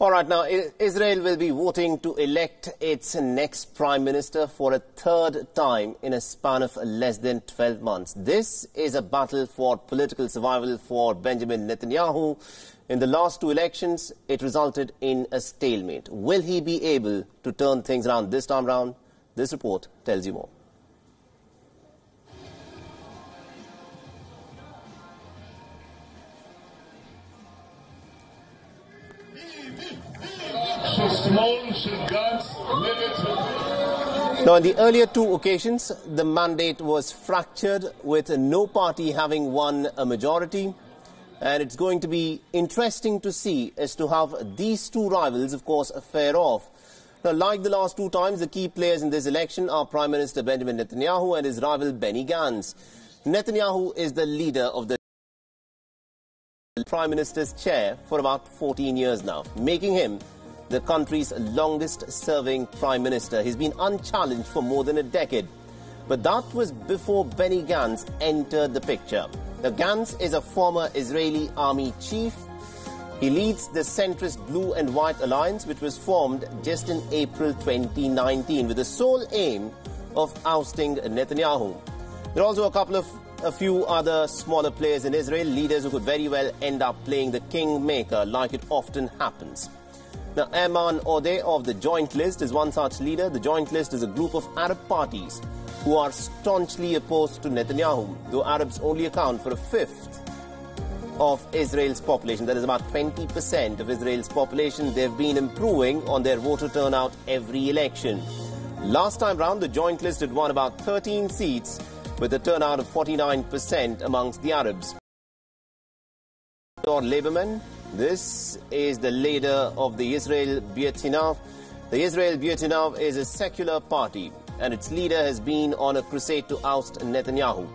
All right, now Israel will be voting to elect its next prime minister for a third time in a span of less than 12 months. This is a battle for political survival for Benjamin Netanyahu. In the last two elections, it resulted in a stalemate. Will he be able to turn things around this time round? This report tells you more. Now, on the earlier two occasions, the mandate was fractured, with no party having won a majority. And it's going to be interesting to see as to how these two rivals, of course, fare off. Now, like the last two times, the key players in this election are Prime Minister Benjamin Netanyahu and his rival Benny Gantz. Netanyahu is the leader of the Prime Minister's chair for about 14 years now, making him the country's longest-serving Prime Minister. He's been unchallenged for more than a decade. But that was before Benny Gantz entered the picture. Now, Gantz is a former Israeli army chief. He leads the centrist Blue and White Alliance, which was formed just in April 2019 with the sole aim of ousting Netanyahu. There are also a few other smaller players in Israel, leaders who could very well end up playing the kingmaker like it often happens. Now, Ayman Odeh of the Joint List is one such leader. The Joint List is a group of Arab parties who are staunchly opposed to Netanyahu, though Arabs only account for a fifth of Israel's population. That is about 20% of Israel's population. They've been improving on their voter turnout every election. Last time round, the Joint List had won about 13 seats with a turnout of 49% amongst the Arabs. Or Labourman, this is the leader of the BEITEINU. The BEITEINU is a secular party, and its leader has been on a crusade to oust Netanyahu.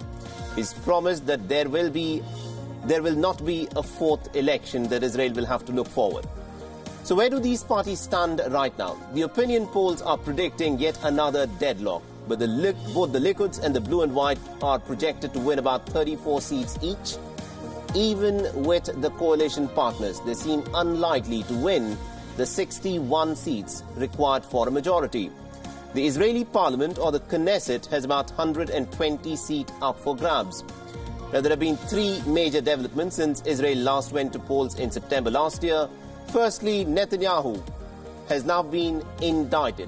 He's promised that there will not be a fourth election that Israel will have to look forward. So where do these parties stand right now? The opinion polls are predicting yet another deadlock, but both the LIKUD and the Blue and White are projected to win about 34 seats each. Even with the coalition partners, they seem unlikely to win the 61 seats required for a majority. The Israeli parliament, or the Knesset, has about 120 seats up for grabs. Now, there have been three major developments since Israel last went to polls in September last year. Firstly, Netanyahu has now been indicted.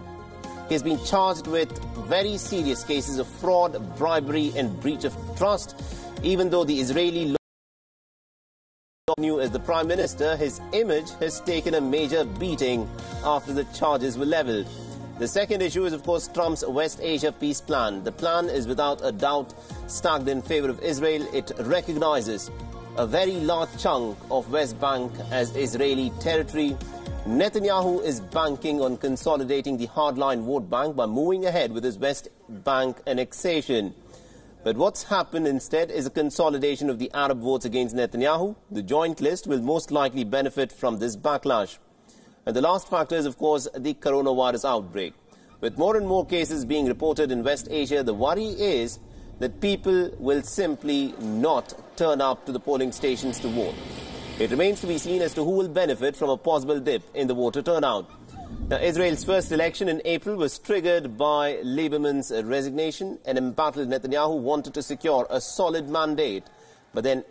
He has been charged with very serious cases of fraud, bribery and breach of trust. Even though the Israeli law new as the Prime Minister, his image has taken a major beating after the charges were leveled. The second issue is, of course, Trump's West Asia peace plan. The plan is without a doubt stacked in favor of Israel. It recognizes a very large chunk of West Bank as Israeli territory. Netanyahu is banking on consolidating the hardline vote bank by moving ahead with his West Bank annexation. But what's happened instead is a consolidation of the Arab votes against Netanyahu. The Joint List will most likely benefit from this backlash. And the last factor is, of course, the coronavirus outbreak. With more and more cases being reported in West Asia, the worry is that people will simply not turn up to the polling stations to vote. It remains to be seen as to who will benefit from a possible dip in the voter turnout. Now, Israel's first election in April was triggered by Lieberman's resignation. An embattled Netanyahu wanted to secure a solid mandate, but then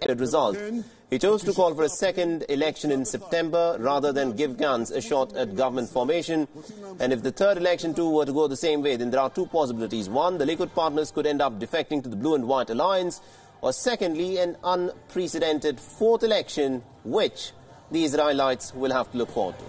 the result. He chose to call for a second election in September rather than give Gantz a shot at government formation. And if the third election too were to go the same way, then there are two possibilities. One, the LIKUD partners could end up defecting to the Blue and White Alliance, or secondly, an unprecedented fourth election, which the Israelites will have to look forward to.